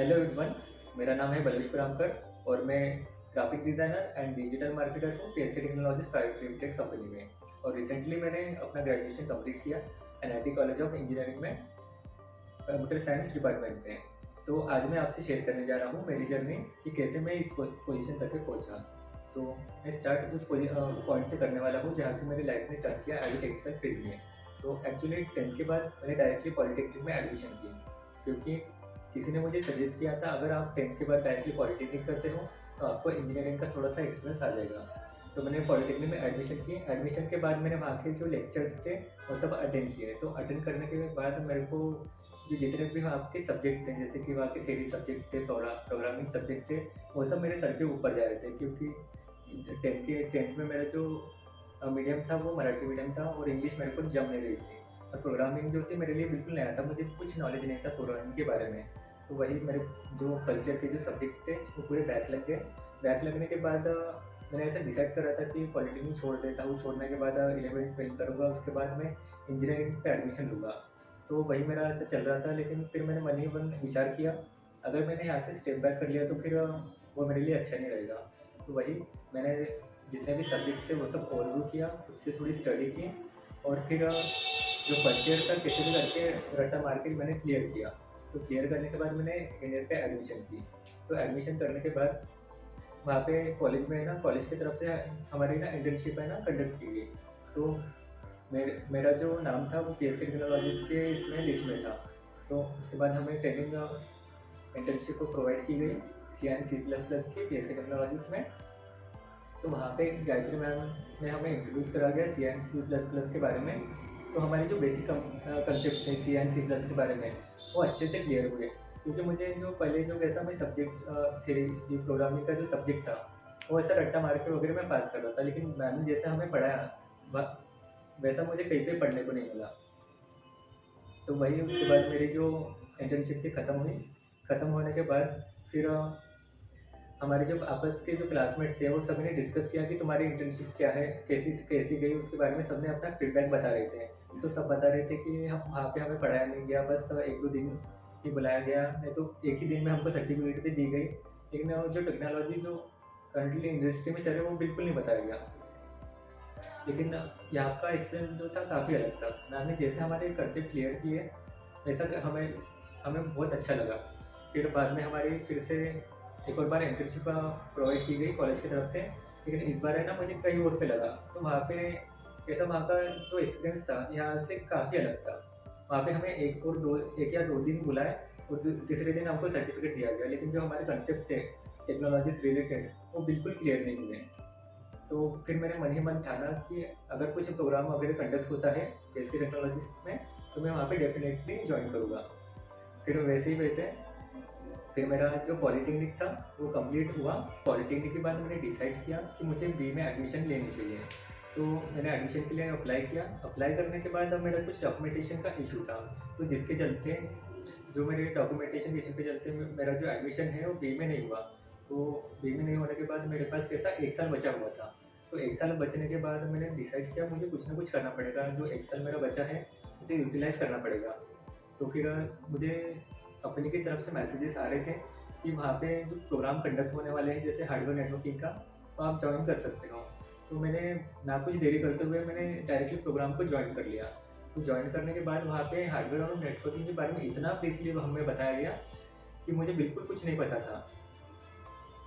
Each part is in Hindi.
हेलो एवरीवन, मेरा नाम है बलवेश परामकर और मैं graphic designer and digital marketer हूँ PSK technologies private limited company में। और रिसेंटली मैंने अपना ग्रेजुएशन कंप्लीट किया एनआईटी कॉलेज ऑफ इंजीनियरिंग में कंप्यूटर साइंस डिपार्टमेंट में। तो आज मैं आपसे शेयर करने जा रहा हूँ मेरी जर्नी कि कैसे मैं इस पोजीशन तक के पहुँचा। तो मैं स्टार्ट उस पॉइंट से करने वाला हूँ जहाँ से मेरी लाइफ ने टर्न किया एज टेक्निकल फील्ड में। तो एक्चुअली 10th के बाद मैंने डायरेक्टली पॉलिटेक्निक में एडमिशन की, क्योंकि किसी ने मुझे सजेस्ट किया था अगर आप 10th के बाद डायरेक्टली पॉलिटेक्निक करते हो तो आपको इंजीनियरिंग का थोड़ा सा एक्सपीरियंस आ जाएगा। तो मैंने पॉलिटेक्निक में एडमिशन की। एडमिशन के बाद मैंने वहाँ के जो लेक्चर्स थे वो सब अटेंड किए। तो अटेंड करने के बाद मेरे को जो जितने भी वहाँ के सब्जेक्ट थे, जैसे कि वहाँ के थ्योरी सब्जेक्ट थे, प्रोग्रामिंग सब्जेक्ट थे, वो सब मेरे सर के ऊपर जा रहे थे, क्योंकि 10th में मेरा जो मीडियम था वो मराठी मीडियम था और इंग्लिश मेरे को जम नहीं रही थी। और प्रोग्रामिंग जो थी मेरे लिए बिल्कुल नया था, मुझे कुछ नॉलेज नहीं था प्रोग्रामिंग के बारे में। तो वही मेरे जो फर्स्ट ईयर के जो सब्जेक्ट थे वो पूरे बैक लग गए। बैक लगने के बाद मैंने ऐसा डिसाइड करा था कि पॉलिटेक्निक छोड़ देता हूँ। छोड़ने के बाद 11th-12th करूँगा, उसके बाद मैं इंजीनियरिंग पे एडमिशन लूँगा। तो वही मेरा ऐसा चल रहा था, लेकिन फिर मैंने मन ही मन विचार किया अगर मैंने यहाँ से स्टेप बैक कर लिया तो फिर वो मेरे लिए अच्छा नहीं रहेगा। तो वही मैंने जितने भी सब्जेक्ट थे वो सब ओवरव्यू किया, खुद से थोड़ी स्टडी की और फिर जो फर्स्ट ईयर था कैसे भी करके रट्टा मार के मैंने क्लियर किया। तो क्लियर करने के बाद मैंने सेकेंड ईयर पे एडमिशन की। तो एडमिशन करने के बाद वहाँ पे कॉलेज में है ना, कॉलेज की तरफ से हमारी ना इंटर्नशिप है ना कंडक्ट की गई। तो मेरा जो नाम था वो पीएसके टेक्नोलॉजीज़ के इसमें लिस्ट में था। तो उसके बाद हमें ट्रेनिंग इंटर्नशिप को प्रोवाइड की गई सी एंड सी प्लस प्लस की पीएसके टेक्नोलॉजीज़ में। तो वहाँ पे गायत्री मैम ने हमें इंट्रोड्यूस करा गया सी एंड सी प्लस प्लस के बारे में। तो हमारी जो बेसिक कंसेप्ट थे सी एंड सी प्लस के बारे में वो अच्छे से क्लियर हुए, क्योंकि मुझे जो पहले जो वैसा मैं सब्जेक्ट थे प्रोग्रामिंग का जो सब्जेक्ट था वो ऐसा रट्टा मार के वगैरह मैं पास कर रहा था, लेकिन मैम ने जैसे हमें पढ़ाया वैसा मुझे कहीं पे पढ़ने को नहीं मिला। तो वही उसके बाद मेरी जो इंटर्नशिप थी ख़त्म हुई। ख़त्म होने के बाद फिर हमारे जो आपस के जो क्लासमेट थे वो सभी ने डिस्कस किया कि तुम्हारी इंटर्नशिप क्या है, कैसी कैसी गई, उसके बारे में सबने अपना फीडबैक बता रहे थे। तो सब बता रहे थे कि हम वहाँ पे हमें पढ़ाया नहीं गया, बस 1-2 दिन ही बुलाया गया, नहीं तो एक ही दिन में हमको सर्टिफिकेट भी दी गई। लेकिन जो टेक्नोलॉजी जो करंटली इंडस्ट्री में चल रही है वो बिल्कुल नहीं बताया गया। लेकिन यहाँ का एक्सपीरियंस जो था काफ़ी अलग था। मैम ने जैसे हमारे कंसेप्ट क्लियर किए वैसा हमें हमें बहुत अच्छा लगा। फिर बाद में हमारी फिर से एक और बार इंटर्नशिप प्रोवाइड की गई कॉलेज की तरफ से, लेकिन इस बार है ना मुझे कहीं और पे लगा। तो वहाँ पे कैसा वहाँ का जो एक्सपीरियंस था यहाँ से काफ़ी अलग था। वहाँ पे हमें 1 या 2 दिन बुलाए और तीसरे दिन हमको सर्टिफिकेट दिया गया, लेकिन जो हमारे कंसेप्ट थे टेक्नोलॉजी से रिलेटेड वो बिल्कुल क्लियर नहीं हुए। तो फिर मैंने मन ही मन ठाना कि अगर कुछ प्रोग्राम वगैरह कंडक्ट होता है एसके टेक्नोलॉजीज में तो मैं वहाँ पे डेफिनेटली ज्वाइन करूँगा। फिर वैसे ही वैसे फिर मेरा जो पॉलिटेक्निक था वो कंप्लीट हुआ। पॉलिटेक्निक के बाद मैंने डिसाइड किया कि मुझे बी में एडमिशन लेनी चाहिए। तो मैंने एडमिशन के लिए अप्लाई किया। अप्लाई करने के बाद अब मेरा कुछ डॉक्यूमेंटेशन का इशू था, तो जिसके चलते जो मेरे डॉक्यूमेंटेशन इशू के चलते मेरा जो एडमिशन है वो बी में नहीं हुआ। तो बी में नहीं होने के बाद मेरे पास कैसा 1 साल बचा हुआ था। तो 1 साल बचने के बाद मैंने डिसाइड किया मुझे कुछ ना कुछ करना पड़ेगा, जो 1 साल मेरा बचा है उसे यूटिलाइज़ करना पड़ेगा। तो फिर मुझे कंपनी की तरफ से मैसेजेस आ रहे थे कि वहाँ पे जो प्रोग्राम कंडक्ट होने वाले हैं जैसे हार्डवेयर नेटवर्किंग का, तो आप ज्वाइन कर सकते हो। तो मैंने ना कुछ देरी करते हुए मैंने डायरेक्टली प्रोग्राम को ज्वाइन कर लिया। तो ज्वाइन करने के बाद वहाँ पे हार्डवेयर और नेटवर्किंग के बारे में इतना ब्रीफली हमें बताया गया कि मुझे बिल्कुल कुछ नहीं पता था।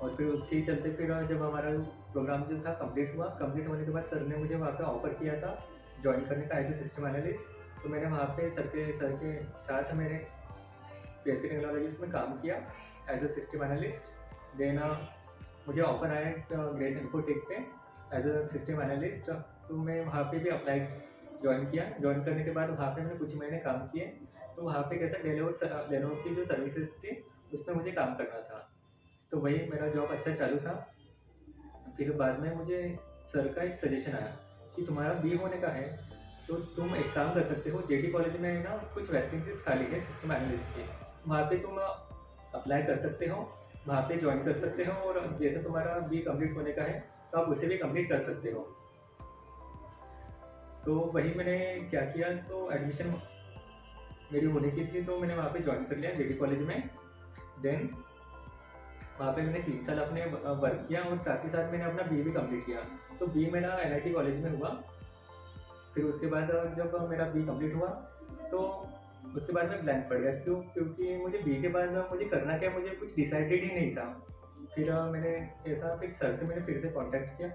और फिर उसके चलते फिर जब हमारा प्रोग्राम जो था कंप्लीट हुआ, कंप्लीट होने के बाद सर ने मुझे वहाँ पे ऑफ़र किया था ज्वाइन करने का एज ए सिस्टम एनालिस्ट। तो मैंने वहाँ पे सर के साथ मेरे पीएसके टेक्नोलॉजीज़ में काम किया as a system analyst. Then मुझे ऑफर आया ग्रेस इन्फोटेक पे एज अ सिस्टम एनालिस्ट। तो मैं वहाँ पे भी अप्लाई ज्वाइन किया। ज्वाइन करने के बाद वहाँ पे मैंने कुछ महीने काम किए। तो वहाँ पे कैसा लेनोवो की जो सर्विसेज थी उसमें मुझे काम करना था। तो वही मेरा जॉब अच्छा चालू था। फिर बाद में मुझे सर का एक सजेशन आया कि तुम्हारा बी होने का है तो तुम एक काम कर सकते हो, जेडी कॉलेज में है ना कुछ वैकेंसीज खाली है सिस्टम एनालिस्ट की, वहाँ पे तुम अप्लाई कर सकते हो, वहाँ पे ज्वाइन कर सकते हो और जैसे तुम्हारा बी कंप्लीट होने का है तो आप उसे भी कंप्लीट कर सकते हो। तो वही मैंने क्या किया, तो एडमिशन मेरी होने की थी तो मैंने वहाँ पे ज्वाइन कर लिया जेडी कॉलेज में। देन वहाँ पे मैंने 3 साल अपने वर्क किया और साथ ही साथ मैंने अपना बीए भी कंप्लीट किया। तो बी मेरा एनआईटी कॉलेज में हुआ। फिर उसके बाद जब मेरा बी कंप्लीट हुआ तो उसके बाद मैं ब्लैंक पड़ गया। क्यों? क्योंकि मुझे बी के बाद मुझे करना क्या, मुझे कुछ डिसाइडेड ही नहीं था। फिर मैंने कैसा, फिर सर से मैंने फिर से कांटेक्ट किया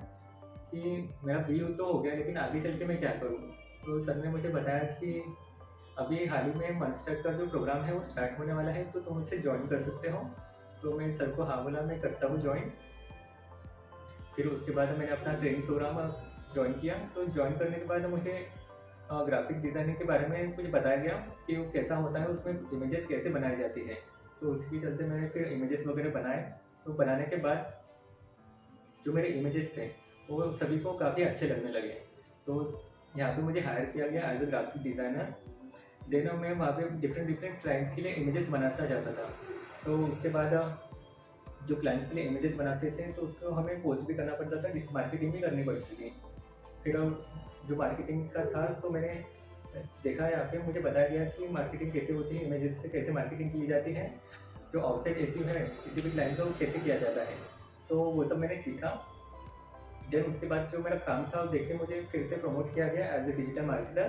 कि मेरा बी तो हो गया लेकिन आगे चल के मैं क्या करूँ। तो सर ने मुझे बताया कि अभी हाल ही में मंस्टर का जो प्रोग्राम है वो स्टार्ट होने वाला है, तो तुम इसे ज्वाइन कर सकते हो। तो मैं सर को हाँ बोला, मैं करता हूँ ज्वाइन। फिर उसके बाद मैंने अपना ट्रेनिंग प्रोग्राम ज्वाइन किया। तो ज्वाइन करने के बाद मुझे ग्राफिक डिज़ाइनिंग के बारे में कुछ बताया गया कि वो कैसा होता है, उसमें इमेजेस कैसे बनाई जाती है। तो उसके चलते मैंने फिर इमेजेस वगैरह बनाए। तो बनाने के बाद जो मेरे इमेजेस थे वो सभी को काफ़ी अच्छे लगने लगे। तो यहाँ पे मुझे हायर किया गया as a graphic designer. Then मैं वहाँ पे डिफरेंट डिफरेंट क्लाइंट के लिए इमेजेस बनाता जाता था। तो उसके बाद जो क्लाइंट्स के लिए इमेजेस बनाते थे तो उसको हमें पोस्ट भी करना पड़ता था, मार्केटिंग भी करनी पड़ती थी। फिर जो मार्केटिंग का था तो मैंने देखा, यहाँ पे मुझे बताया गया कि मार्केटिंग कैसे होती है, इमेजेस से कैसे मार्केटिंग की जाती है, जो आउटरीच एसईओ है किसी भी क्लाइंट का वो कैसे किया जाता है। तो वो सब मैंने सीखा। देन उसके बाद जो मेरा काम था वो देख के मुझे फिर से प्रमोट किया गया as a digital marketer.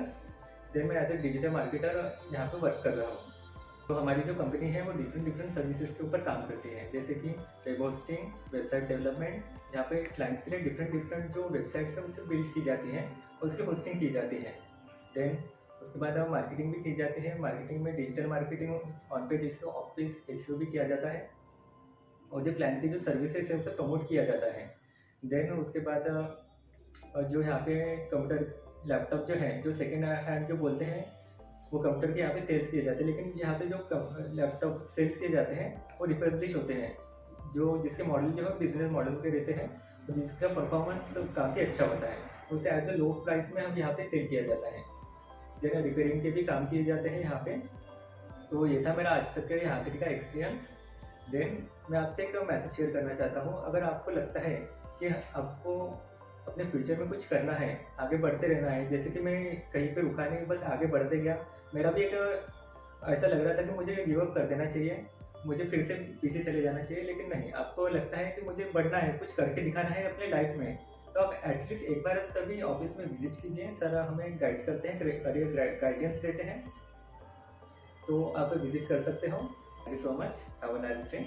Then मैं एज ए डिजिटल मार्केटर यहाँ पे वर्क कर रहा हूँ। तो हमारी जो कंपनी है वो डिफरेंट डिफरेंट सर्विसेज के ऊपर काम करती है, जैसे कि वेब होस्टिंग, वेबसाइट डेवलपमेंट, जहाँ पे क्लाइंट्स के लिए डिफरेंट डिफरेंट जो वेबसाइट्स हैं उससे बिल्ड की जाती हैं और उसकी होस्टिंग की जाती है। देन उसके बाद मार्केटिंग भी की जाती है। मार्केटिंग में digital marketing, on page SEO, of page SEO भी किया जाता है और जो क्लाइंट की जो सर्विसेज है उसे प्रमोट किया जाता है। देन उसके बाद जो यहाँ पे कंप्यूटर लैपटॉप जो है, जो सेकेंड हैंड जो बोलते हैं, वो कंप्यूटर के यहाँ पे सेल्स किए जाते हैं। लेकिन यहाँ पे जो लैपटॉप सेल्स किए जाते हैं वो रिपब्लिश होते हैं, जो जिसके मॉडल जो है बिजनेस मॉडल के रहते हैं और जिसका परफॉर्मेंस काफ़ी अच्छा होता है, उसे एज ए लो प्राइस में हम यहाँ पे सेल किया जाता है। देन रिपेयरिंग के भी काम किए जाते हैं यहाँ पे। तो ये था मेरा आज तक का यहाँ तक का एक्सपीरियंस। देन मैं आपसे एक मैसेज शेयर करना चाहता हूँ। अगर आपको लगता है कि आपको अपने फ्यूचर में कुछ करना है, आगे बढ़ते रहना है, जैसे कि मैं कहीं पे रुका नहीं, बस आगे बढ़ते गया। मेरा भी एक ऐसा लग रहा था कि मुझे गिव अप कर देना चाहिए, मुझे फिर से पीछे चले जाना चाहिए, लेकिन नहीं, आपको लगता है कि मुझे बढ़ना है, कुछ करके दिखाना है अपने लाइफ में, तो आप एटलीस्ट एक बार तभी ऑफिस में विजिट कीजिए। सर हमें गाइड करते हैं, करियर गाइडेंस देते हैं, तो आप विजिट कर सकते हो। Thank you so much, have a nice day.